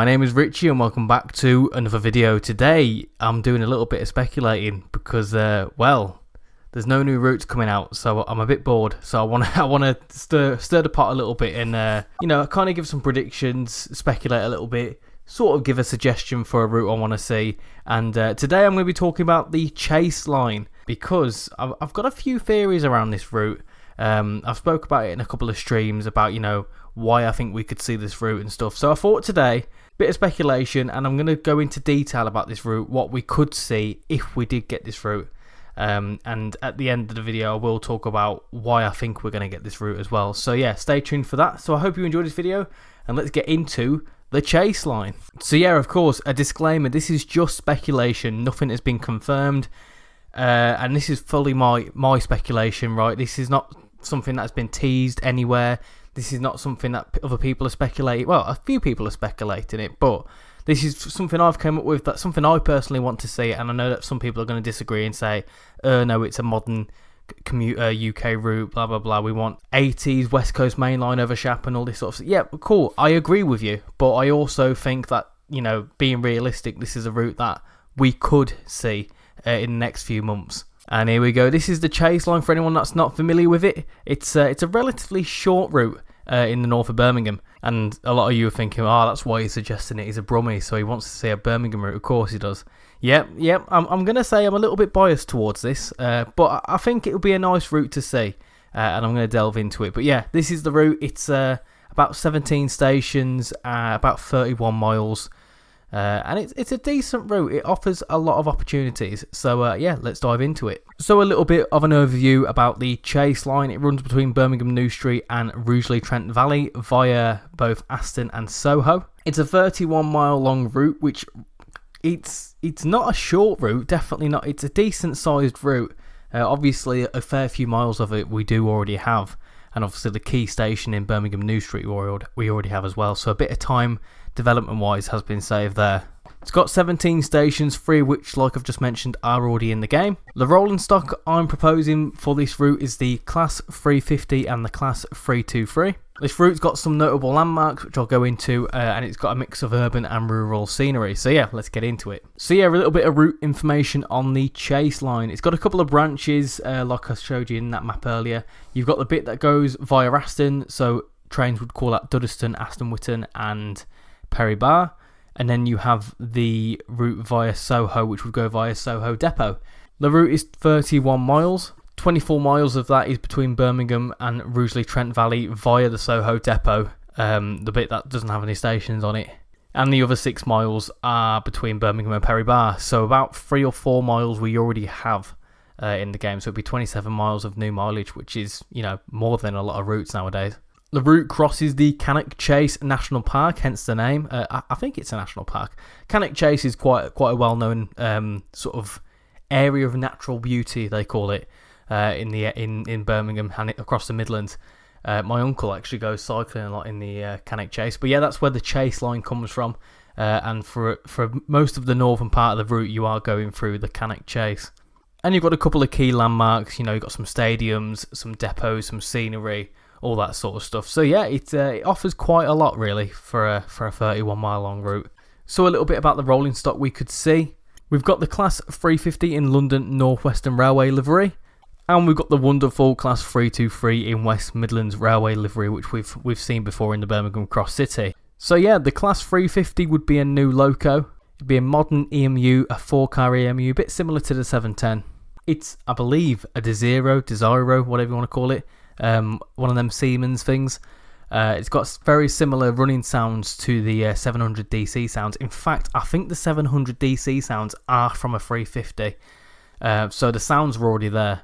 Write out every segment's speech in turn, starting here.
My name is Richie and welcome back to another video. Today I'm doing a little bit of speculating because, well, there's no new routes coming out, so I'm a bit bored. So I want to stir the pot a little bit and, you know, kind of give some predictions, speculate a little bit, sort of give a suggestion for a route I want to see. And today I'm going to be talking about the Chase line because I've got a few theories around this route. I've spoke about it in a couple of streams about, you know, why I think we could see this route and stuff. So I thought today, bit of speculation, and I'm going to go into detail about this route, what we could see if we did get this route. And at the end of the video, I will talk about why I think we're going to get this route as well. So yeah, stay tuned for that. So I hope you enjoyed this video, and let's get into the Chase line. So yeah, of course, a disclaimer, this is just speculation. Nothing has been confirmed. And this is fully my speculation, right? This is not something that's been teased anywhere. This is not something that other people are speculating. Well, a few people are speculating it, but this is something I've come up with. That's something I personally want to see, and I know that some people are going to disagree and say, no, it's a modern commuter UK route, blah, blah, blah. We want 80s West Coast Main Line over Shap and all this sort of stuff. Yeah, cool. I agree with you, but I also think that, you know, being realistic, this is a route that we could see in the next few months. And here we go. This is the Chase line for anyone that's not familiar with it. It's a relatively short route in the north of Birmingham. And a lot of you are thinking, oh, that's why he's suggesting it. He's a Brummie, so he wants to see a Birmingham route. Of course he does. Yep. I'm going to say I'm a little bit biased towards this, but I think it'll be a nice route to see. And I'm going to delve into it. But yeah, this is the route. It's about 17 stations, about 31 miles. And it's a decent route. It offers a lot of opportunities. So yeah, let's dive into it. So a little bit of an overview about the Chase line. It runs between Birmingham New Street and Rugeley Trent Valley via both Aston and Soho. It's a 31-mile long route, which it's not a short route, definitely not. It's a decent sized route. Obviously, a fair few miles of it we do already have. And obviously the key station in Birmingham New Street we already have as well. So a bit of time development wise has been saved there. It's got 17 stations, 3 of which, like I've just mentioned, are already in the game. The rolling stock I'm proposing for this route is the Class 350 and the Class 323. This route's got some notable landmarks which I'll go into, and it's got a mix of urban and rural scenery. So yeah, let's get into it. So yeah, a little bit of route information on the Chase line. It's got a couple of branches, like I showed you in that map earlier. You've got the bit that goes via Aston, so trains would call that Duddeston, Aston Witton and Perry Bar. And then you have the route via Soho, which would go via Soho Depot. The route is 31 miles. 24 miles of that is between Birmingham and Rugeley Trent Valley via the Soho Depot, the bit that doesn't have any stations on it. And the other 6 miles are between Birmingham and Perry Bar. So about 3 or 4 miles we already have in the game. So it'd be 27 miles of new mileage, which is, you know, more than a lot of routes nowadays. The route crosses the Cannock Chase National Park, hence the name. I think it's a national park. Cannock Chase is quite a well-known sort of area of natural beauty, they call it, in Birmingham and across the Midlands. My uncle actually goes cycling a lot in the Cannock Chase. But yeah, that's where the Chase line comes from. And for most of the northern part of the route, you are going through the Cannock Chase. And you've got a couple of key landmarks. You know, you've got some stadiums, some depots, some scenery, all that sort of stuff. So yeah, it offers quite a lot really for a 31-mile long route. So a little bit about the rolling stock we could see. We've got the Class 350 in London North Western Railway livery, and we've got the wonderful Class 323 in West Midlands Railway livery, which we've seen before in the Birmingham Cross City. So yeah, the Class 350 would be a new loco. It'd be a modern EMU, a 4-car EMU, a bit similar to the 710. It's, I believe, a Desiro, whatever you want to call it. One of them Siemens things. It's got very similar running sounds to the 700 DC sounds. In fact, I think the 700 DC sounds are from a 350. So the sounds are already there.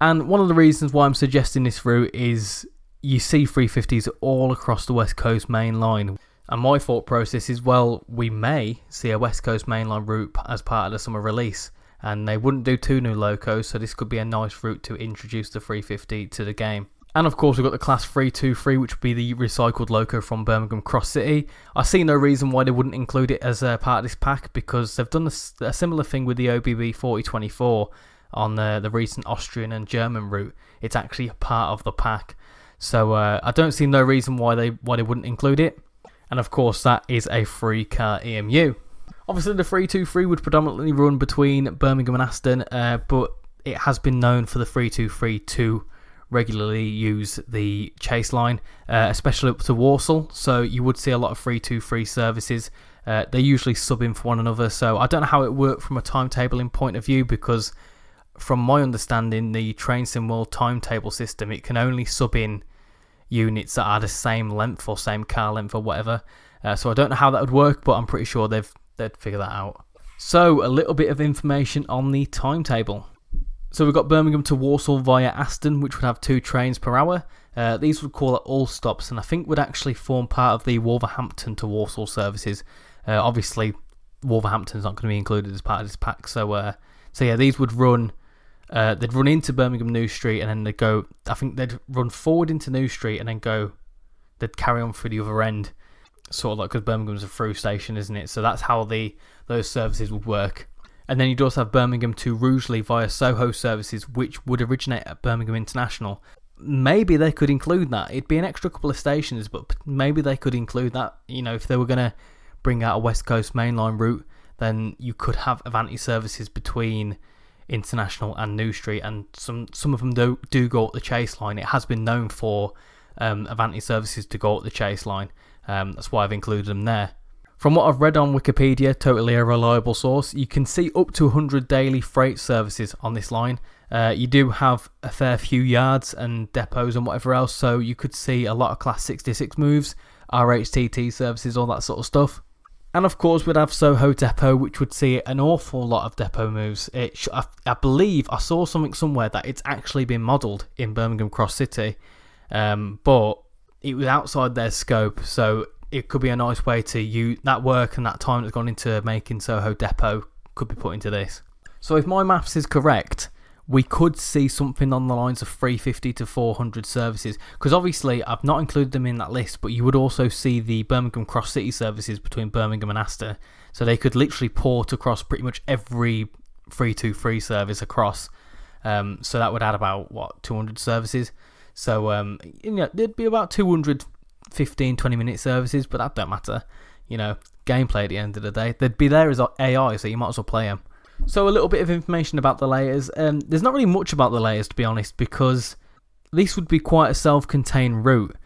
And one of the reasons why I'm suggesting this route is you see 350s all across the West Coast Main Line. And my thought process is, well, we may see a West Coast Main Line route as part of the summer release. And they wouldn't do 2 new locos, so this could be a nice route to introduce the 350 to the game. And of course we've got the Class 323, which would be the recycled loco from Birmingham Cross City. I see no reason why they wouldn't include it as a part of this pack, because they've done a similar thing with the OBB 4024 on the recent Austrian and German route. It's actually a part of the pack. So I don't see no reason why they wouldn't include it. And of course, that is a free car EMU. Obviously, the 323 would predominantly run between Birmingham and Aston, but it has been known for the 323 to regularly use the chase line, especially up to Walsall. So you would see a lot of 323 services. They usually sub in for one another. So I don't know how it worked from a timetabling point of view, because from my understanding, the trainsimworld timetable system, it can only sub in units that are the same length or same car length or whatever. So I don't know how that would work, but I'm pretty sure they'd figure that out. So a little bit of information on the timetable. So we've got Birmingham to Walsall via Aston, which would have 2 trains per hour. These would call at all stops, and I think would actually form part of the Wolverhampton to Walsall services. Obviously, Wolverhampton's not going to be included as part of this pack. So yeah, these would run. They'd run into Birmingham New Street, and then they'd go. I think they'd run forward into New Street, and then go. They'd carry on through the other end, sort of like, because Birmingham's a through station, isn't it? So that's how those services would work. And then you'd also have Birmingham to Rugeley via Soho services, which would originate at Birmingham International. Maybe they could include that. It'd be an extra couple of stations, but maybe they could include that. You know, if they were going to bring out a West Coast mainline route, then you could have Avanti services between International and New Street, and some of them do go up the chase line. It has been known for Avanti services to go up the chase line. That's why I've included them there. From what I've read on Wikipedia, totally a reliable source, you can see up to 100 daily freight services on this line. You do have a fair few yards and depots and whatever else, so you could see a lot of Class 66 moves, RHTT services, all that sort of stuff. And of course, we'd have Soho Depot, which would see an awful lot of depot moves. I believe I saw something somewhere that it's actually been modelled in Birmingham Cross City, but it was outside their scope, so it could be a nice way to use that work, and that time that's gone into making Soho Depot could be put into this. So if my maths is correct, we could see something on the lines of 350 to 400 services, because obviously I've not included them in that list, but you would also see the Birmingham Cross City services between Birmingham and Aston, so they could literally port across pretty much every 323 service across. So that would add about 200 services. So there'd be about 200 15-20 minute services, but that don't matter. You know, gameplay at the end of the day. They'd be there as AI, so you might as well play them. So a little bit of information about the layers. There's not really much about the layers, to be honest, because this would be quite a self-contained route,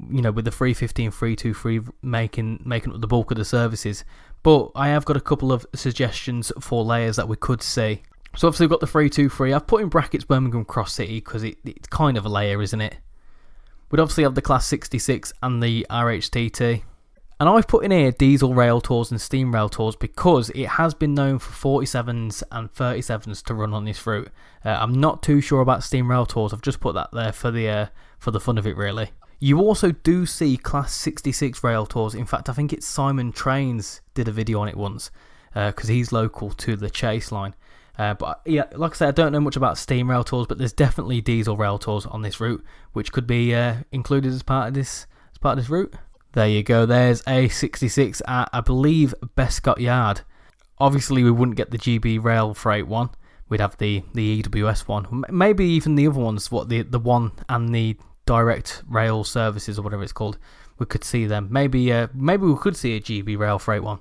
you know, with the 350 and 323 making up the bulk of the services. But I have got a couple of suggestions for layers that we could see. So obviously we've got the 323. I've put in brackets Birmingham Cross City because it's kind of a layer, isn't it? We'd obviously have the Class 66 and the RHTT. And I've put in here diesel rail tours and steam rail tours because it has been known for 47s and 37s to run on this route. I'm not too sure about steam rail tours. I've just put that there for the fun of it, really. You also do see Class 66 rail tours. In fact, I think it's Simon Trains did a video on it once because he's local to the chase line. But yeah, like I said, I don't know much about steam rail tours, but there's definitely diesel rail tours on this route, which could be included as part of this route. There you go. There's a 66 at, I believe, Bescott Yard. Obviously, we wouldn't get the GB Rail Freight one. We'd have the EWS one, maybe even the other ones. The one and the direct rail services or whatever it's called. We could see them. Maybe we could see a GB Rail Freight one.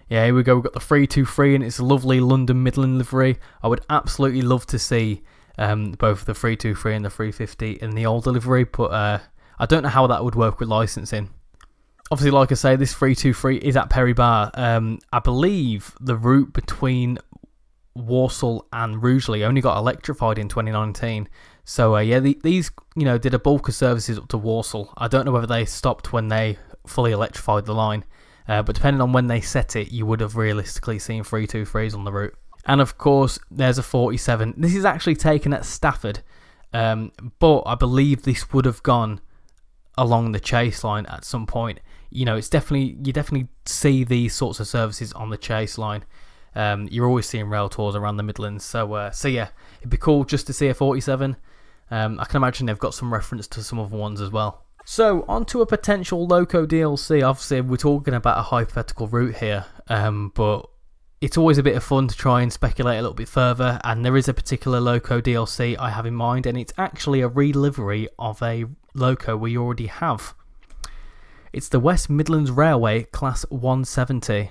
Yeah, here we go. We've got the 323 and it's a lovely London Midland livery. I would absolutely love to see both the 323 and the 350 in the older livery, but I don't know how that would work with licensing. Obviously, like I say, this 323 is at Perry Bar. I believe the route between Walsall and Rugeley only got electrified in 2019. So yeah, these did a bulk of services up to Walsall. I don't know whether they stopped when they fully electrified the line. But depending on when they set it, you would have realistically seen 323s on the route. And of course, there's a 47. This is actually taken at Stafford, but I believe this would have gone along the chase line at some point. You know, you definitely see these sorts of services on the chase line. You're always seeing rail tours around the Midlands. So yeah, it'd be cool just to see a 47. I can imagine they've got some reference to some other ones as well. So, on to a potential Loco DLC. Obviously, we're talking about a hypothetical route here, but it's always a bit of fun to try and speculate a little bit further, and there is a particular Loco DLC I have in mind, and it's actually a re-livery of a Loco we already have. It's the West Midlands Railway Class 170.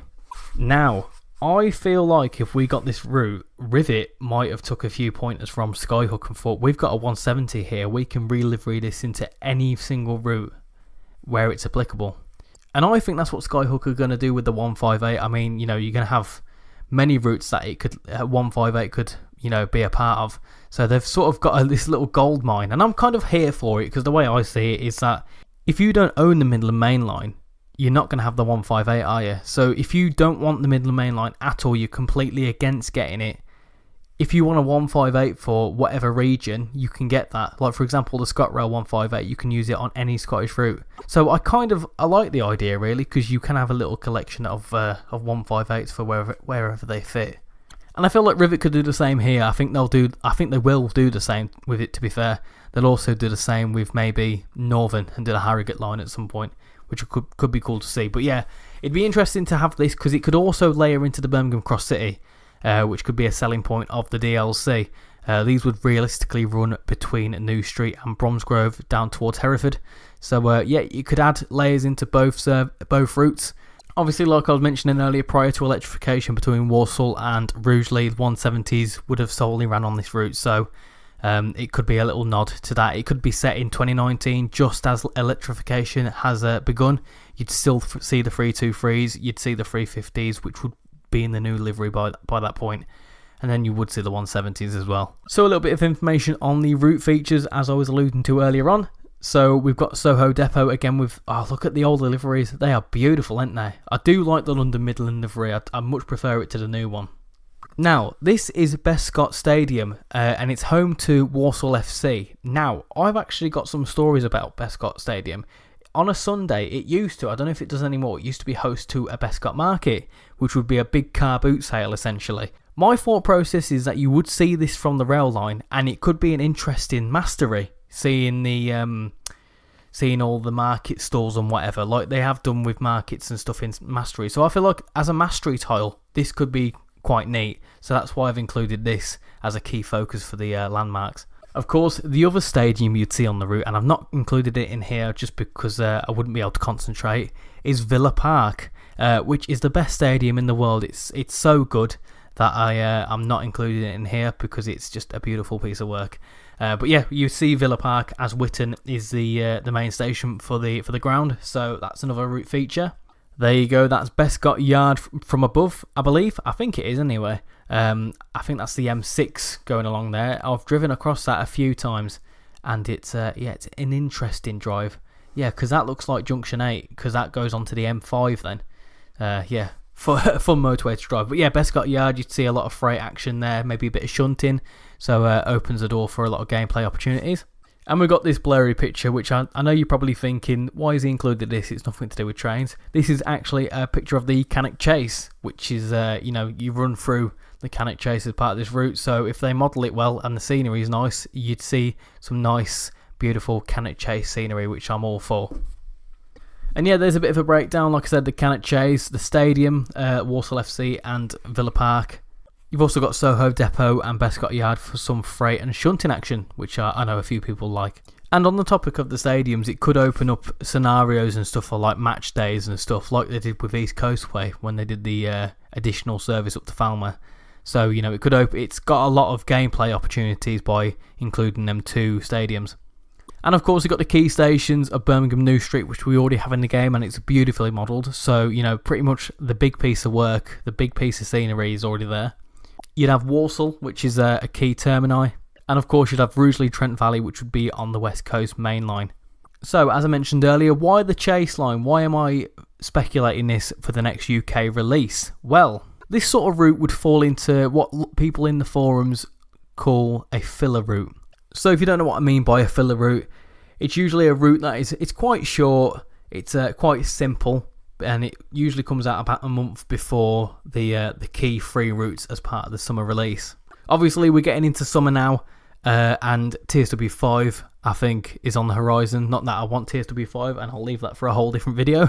Now, I feel like if we got this route, Rivet might have took a few pointers from Skyhook and thought, we've got a 170 here, we can re-livery this into any single route where it's applicable. And I think that's what Skyhook are going to do with the 158. I mean, you know, you're going to have many routes that it could 158 could, you know, be a part of. So they've sort of got this little gold mine, and I'm kind of here for it, because the way I see it is that if you don't own the Midland Main Line, you're not going to have the 158, are you? So if you don't want the Midland Main Line at all, you're completely against getting it. If you want a 158 for whatever region, you can get that. Like, for example, the ScotRail 158, you can use it on any Scottish route. So I like the idea, really, because you can have a little collection of 158s for wherever they fit. And I feel like Rivet could do the same here. I think they will do the same with it, to be fair. They'll also do the same with maybe Northern and do the Harrogate line at some point, which could be cool to see. But yeah, it'd be interesting to have this, because it could also layer into the Birmingham Cross City, which could be a selling point of the DLC. These would realistically run between New Street and Bromsgrove down towards Hereford. So yeah, you could add layers into both routes. Obviously, like I was mentioning earlier, prior to electrification between Walsall and Rugeley, the 170s would have solely ran on this route. So it could be a little nod to that. It could be set in 2019, just as electrification has begun. You'd still see the 323s, you'd see the 350s, which would be in the new livery by that point, and then you would see the 170s as well. So a little bit of information on the route features, as I was alluding to earlier on. So we've got Soho Depot again with, oh, look at the older liveries. They are beautiful, aren't they? I do like the London Midland livery. I much prefer it to the new one. Now, this is Bescot Stadium, and it's home to Walsall FC. Now, I've actually got some stories about Bescot Stadium. On a Sunday, it used to, I don't know if it does anymore, it used to be host to a Bescot market, which would be a big car boot sale, essentially. My thought process is that you would see this from the rail line, and it could be an interesting mastery, seeing all the market stalls and whatever, like they have done with markets and stuff in mastery. So I feel like as a mastery tile, this could be quite neat. So that's why I've included this as a key focus for the landmarks. Of course, the other stadium you'd see on the route, and I've not included it in here just because I wouldn't be able to concentrate, is Villa Park, which is the best stadium in the world. It's so good that I'm not including it in here because it's just a beautiful piece of work. But yeah, you see Villa Park as Witton is the main station for the ground, so that's another route feature. There you go, that's Bescot Yard from above, I believe. I think it is anyway. I think that's the M6 going along there. I've driven across that a few times, and it's it's an interesting drive. Yeah, because that looks like Junction 8, because that goes on to the M5 then. Yeah, fun motorway to drive. But yeah, Bescot Yard, you'd see a lot of freight action there, maybe a bit of shunting, so opens the door for a lot of gameplay opportunities. And we've got this blurry picture, which I know you're probably thinking, why has he included this? It's nothing to do with trains. This is actually a picture of the Cannock Chase, which is, you run through the Cannock Chase as part of this route. So if they model it well and the scenery is nice, you'd see some nice, beautiful Cannock Chase scenery, which I'm all for. And yeah, there's a bit of a breakdown. Like I said, the Cannock Chase, the stadium, Walsall FC and Villa Park. You've also got Soho Depot and Bescot Yard for some freight and shunting action, which I know a few people like. And on the topic of the stadiums, it could open up scenarios and stuff for like match days and stuff, like they did with East Coastway when they did the additional service up to Falmer. So, it could open. It's got a lot of gameplay opportunities by including them two stadiums. And of course, you've got the key stations of Birmingham New Street, which we already have in the game, and it's beautifully modelled. So, pretty much the big piece of work, the big piece of scenery is already there. You'd have Walsall, which is a key termini. And of course, you'd have Rugeley Trent Valley, which would be on the West Coast main line. So, as I mentioned earlier, why the Chase line? Why am I speculating this for the next UK release? Well, this sort of route would fall into what people in the forums call a filler route. So if you don't know what I mean by a filler route, it's usually a route that it's quite short, it's quite simple, and it usually comes out about a month before the key free routes as part of the summer release. Obviously, we're getting into summer now, and TSW5, I think, is on the horizon. Not that I want TSW5, and I'll leave that for a whole different video.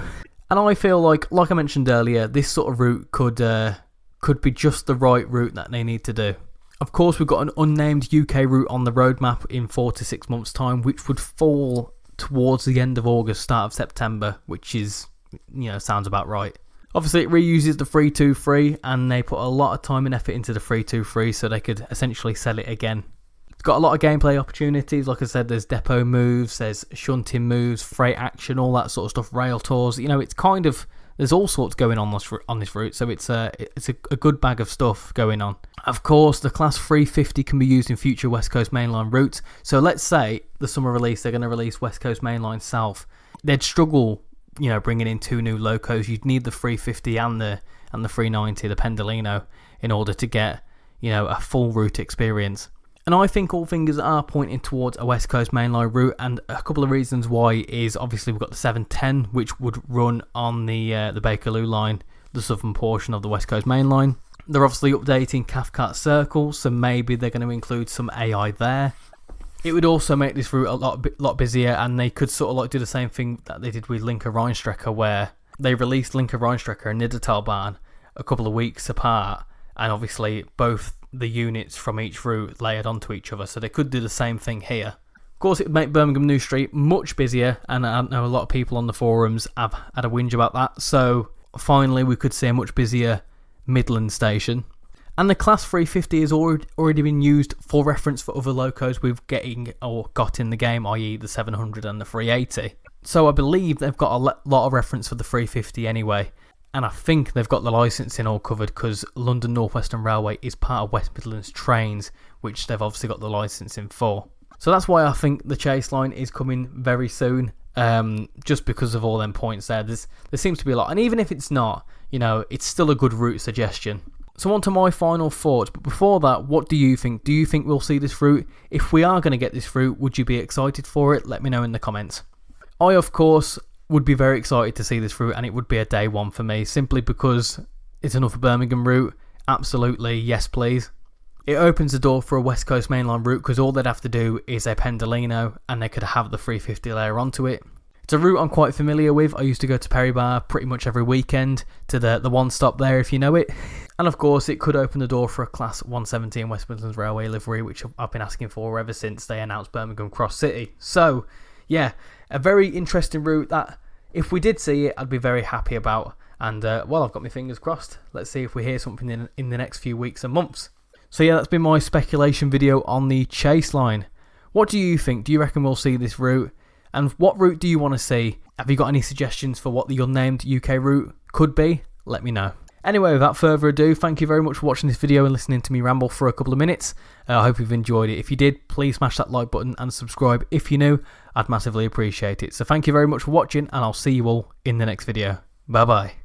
And I feel like I mentioned earlier, this sort of route could be just the right route that they need to do. Of course, we've got an unnamed UK route on the roadmap in 4 to 6 months' time, which would fall towards the end of August, start of September, which is, sounds about right. Obviously, it reuses the 323, and they put a lot of time and effort into the 323 so they could essentially sell it again. It's got a lot of gameplay opportunities. Like I said, there's depot moves, there's shunting moves, freight action, all that sort of stuff, rail tours. It's kind of, there's all sorts going on this route, so it's a good bag of stuff going on. Of course, the Class 350 can be used in future West Coast Mainline routes. So let's say the summer release, they're going to release West Coast Mainline South. They'd struggle, bringing in 2 new locos. You'd need the 350 and the 390, the Pendolino, in order to get, a full route experience. And I think all fingers are pointing towards a West Coast Mainline route, and a couple of reasons why is obviously we've got the 710, which would run on the Bakerloo line, the southern portion of the West Coast Mainline. They're obviously updating Cathcart Circle, so maybe they're going to include some AI there. It would also make this route a lot busier, and they could sort of like do the same thing that they did with Linker Rheinstrecke, where they released Linker Rheinstrecke and Niddertalbahn a couple of weeks apart, and obviously both the units from each route layered onto each other, so they could do the same thing here. Of course, it would make Birmingham New Street much busier, and I know a lot of people on the forums have had a whinge about that, so finally we could see a much busier Midland station. And the Class 350 has already been used for reference for other locos we've got in the game, i.e. the 700 and the 380. So I believe they've got a lot of reference for the 350 anyway. And I think they've got the licensing all covered because London North Western Railway is part of West Midlands Trains, which they've obviously got the licensing for. So that's why I think the chase line is coming very soon, just because of all them points there. There seems to be a lot. And even if it's not, it's still a good route suggestion. So on to my final thoughts, but before that, what do you think? Do you think we'll see this route? If we are going to get this route, would you be excited for it? Let me know in the comments. I, of course, would be very excited to see this route, and it would be a day one for me, simply because it's another Birmingham route. Absolutely, yes please. It opens the door for a West Coast Mainline route, because all they'd have to do is a Pendolino, and they could have the 350 layer onto it. It's a route I'm quite familiar with. I used to go to Perry Bar pretty much every weekend, to the one stop there if you know it. And of course, it could open the door for a Class 117 West Midlands Railway livery, which I've been asking for ever since they announced Birmingham Cross City. So, yeah, a very interesting route that, if we did see it, I'd be very happy about. And, well, I've got my fingers crossed. Let's see if we hear something in the next few weeks and months. So, yeah, that's been my speculation video on the chase line. What do you think? Do you reckon we'll see this route? And what route do you want to see? Have you got any suggestions for what the unnamed UK route could be? Let me know. Anyway, without further ado, thank you very much for watching this video and listening to me ramble for a couple of minutes. I hope you've enjoyed it. If you did, please smash that like button and subscribe if you're new. I'd massively appreciate it. So thank you very much for watching, and I'll see you all in the next video. Bye bye.